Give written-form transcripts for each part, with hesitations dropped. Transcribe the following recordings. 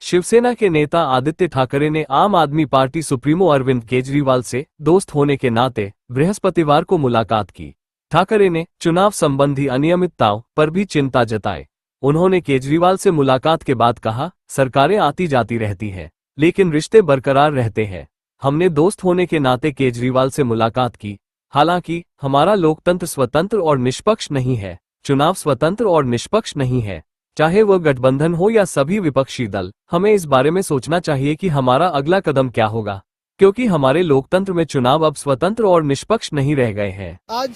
शिवसेना के नेता आदित्य ठाकरे ने आम आदमी पार्टी सुप्रीमो अरविंद केजरीवाल से दोस्त होने के नाते बृहस्पतिवार को मुलाकात की। ठाकरे ने चुनाव संबंधी अनियमितताओं पर भी चिंता जताई। उन्होंने केजरीवाल से मुलाकात के बाद कहा, सरकारें आती जाती रहती हैं, लेकिन रिश्ते बरकरार रहते हैं। हमने दोस्त होने के नाते केजरीवाल से मुलाकात की। हालांकि हमारा लोकतंत्र स्वतंत्र और निष्पक्ष नहीं है, चुनाव स्वतंत्र और निष्पक्ष नहीं है, चाहे वह गठबंधन हो या सभी विपक्षी दल। हमें इस बारे में सोचना चाहिए कि हमारा अगला कदम क्या होगा, क्योंकि हमारे लोकतंत्र में चुनाव अब स्वतंत्र और निष्पक्ष नहीं रह गए हैं। आज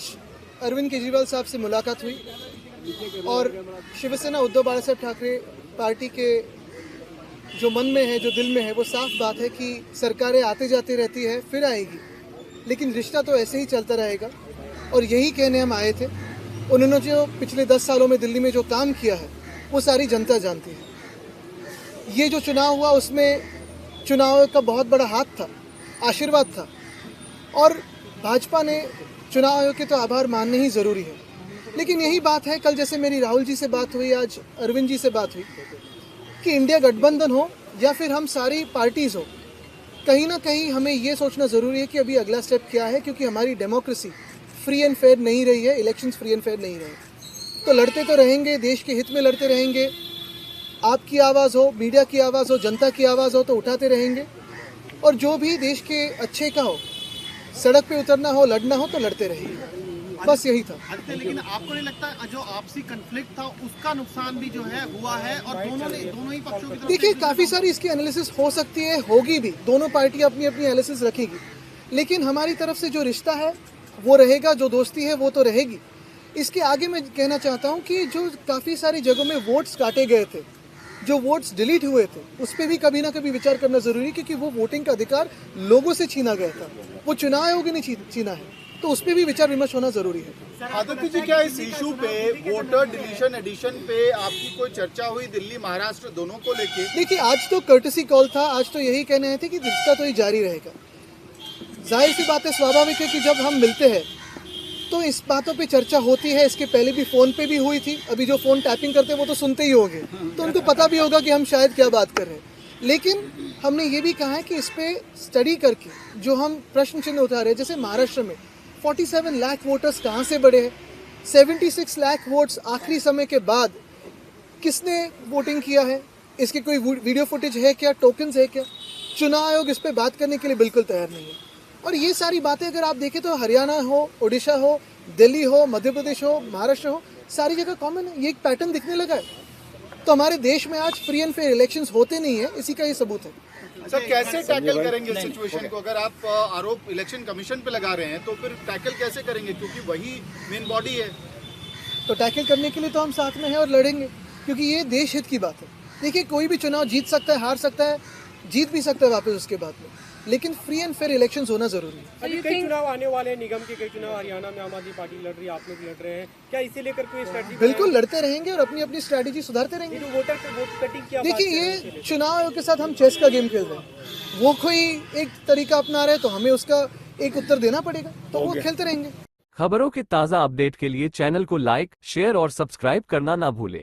अरविंद केजरीवाल साहब से मुलाकात हुई और शिवसेना उद्धव बाला साहब ठाकरे पार्टी के जो मन में है, जो दिल में है, वो साफ बात है कि सरकारें आते जाती रहती है, फिर आएगी, लेकिन रिश्ता तो ऐसे ही चलता रहेगा। और यही कहने हम आए थे। उन्होंने जो पिछले 10 सालों में दिल्ली में जो काम किया है वो सारी जनता जानती है। ये जो चुनाव हुआ उसमें चुनाव का बहुत बड़ा हाथ था, आशीर्वाद था, और भाजपा ने चुनाव आयोग के तो आभार मानने ही ज़रूरी है। लेकिन यही बात है, कल जैसे मेरी राहुल जी से बात हुई, आज अरविंद जी से बात हुई, कि इंडिया गठबंधन हो या फिर हम सारी पार्टीज़ हो, कहीं ना कहीं हमें ये सोचना ज़रूरी है कि अभी अगला स्टेप क्या है, क्योंकि हमारी डेमोक्रेसी फ्री एंड फेयर नहीं रही है, इलेक्शंस फ्री एंड फेयर नहीं रहे। तो लड़ते तो रहेंगे, देश के हित में लड़ते रहेंगे। आपकी आवाज़ हो, मीडिया की आवाज़ हो, जनता की आवाज़ हो तो उठाते रहेंगे, और जो भी देश के अच्छे का हो, सड़क पे उतरना हो, लड़ना हो तो लड़ते रहेंगे। बस यही था। लेकिन आपको नहीं लगता जो आपसी कन्फ्लिक्ट था उसका नुकसान भी जो है हुआ है, और दोनों ही पक्षों की तरफ? देखिए, काफ़ी सारी इसकी एनालिसिस हो सकती है, होगी भी, दोनों पार्टी अपनी अपनी एनालिसिस रखेगी, लेकिन हमारी तरफ से जो रिश्ता है वो रहेगा, जो दोस्ती है वो तो रहेगी। इसके आगे मैं कहना चाहता हूँ कि जो काफ़ी सारी जगहों में वोट्स काटे गए थे, जो वोट्स डिलीट हुए थे, उस पर भी कभी ना कभी विचार करना ज़रूरी है, क्योंकि वो वोटिंग का अधिकार लोगों से छीना गया था, वो चुनाव आयोग ने छीना है, तो उस पर भी विचार विमर्श होना ज़रूरी है। आदित्य जी, क्या इस इशू पे, वोटर डिलीशन एडिशन पे आपकी कोई चर्चा हुई दिल्ली महाराष्ट्र दोनों को लेके? देखिए, आज तो कर्टसी कॉल था, आज तो यही कहने आए थे कि रिश्ता तो ये जारी रहेगा। जाहिर सी बात है, स्वाभाविक है कि जब हम मिलते हैं तो इस बातों पे चर्चा होती है। इसके पहले भी फ़ोन पे भी हुई थी। अभी जो फ़ोन टैपिंग करते हैं वो तो सुनते ही होंगे, तो उनको पता भी होगा कि हम शायद क्या बात कर रहे हैं। लेकिन हमने ये भी कहा है कि इस पर स्टडी करके जो हम प्रश्न चिन्ह उठा रहे हैं, जैसे महाराष्ट्र में 47 लाख वोटर्स कहाँ से बढ़े हैं, 76 लाख वोट्स आखिरी समय के बाद किसने वोटिंग किया है, इसकी कोई वीडियो फुटेज है क्या, टोकन्स है क्या? चुनाव आयोग इस पर बात करने के लिए बिल्कुल तैयार नहीं है। और ये सारी बातें अगर आप देखें तो हरियाणा हो, उड़ीसा हो, दिल्ली हो, मध्य प्रदेश हो, महाराष्ट्र हो, सारी जगह कॉमन है। ये एक पैटर्न दिखने लगा है। तो हमारे देश में आज फ्री एंड फेयर इलेक्शंस होते नहीं है, इसी का ये सबूत है। सर, कैसे टैकल करेंगे इस सिचुएशन को? अगर आप आरोप इलेक्शन कमीशन पे लगा रहे हैं तो फिर टैकल कैसे करेंगे, क्योंकि वही मेन बॉडी है? तो टैकल करने के लिए तो हम साथ में हैं और लड़ेंगे, क्योंकि ये देश हित की बात है। देखिए, कोई भी चुनाव जीत सकता है, हार सकता है, जीत भी सकता है वापस उसके बाद में, लेकिन फ्री एंड फेयर इलेक्शंस होना जरूरी है। अभी कई चुनाव आने वाले हैं, निगम के कई चुनाव, हरियाणा में आम आदमी पार्टी लड़ रही है, आप लोग लड़ रहे हैं, क्या इसे लेकर कोई स्ट्रेटजी? बिल्कुल लड़ते रहेंगे और अपनी अपनी स्ट्रेटजी सुधारते रहेंगे। तो वोट कटिंग क्या? देखिए, ये चुनाव आयोग के साथ हम चेस का गेम खेल रहे हैं। वो कोई एक तरीका अपना रहे तो हमें उसका एक उत्तर देना पड़ेगा, तो वो खेलते रहेंगे। खबरों के ताज़ा अपडेट के लिए चैनल को लाइक, शेयर और सब्सक्राइब करना ना भूले।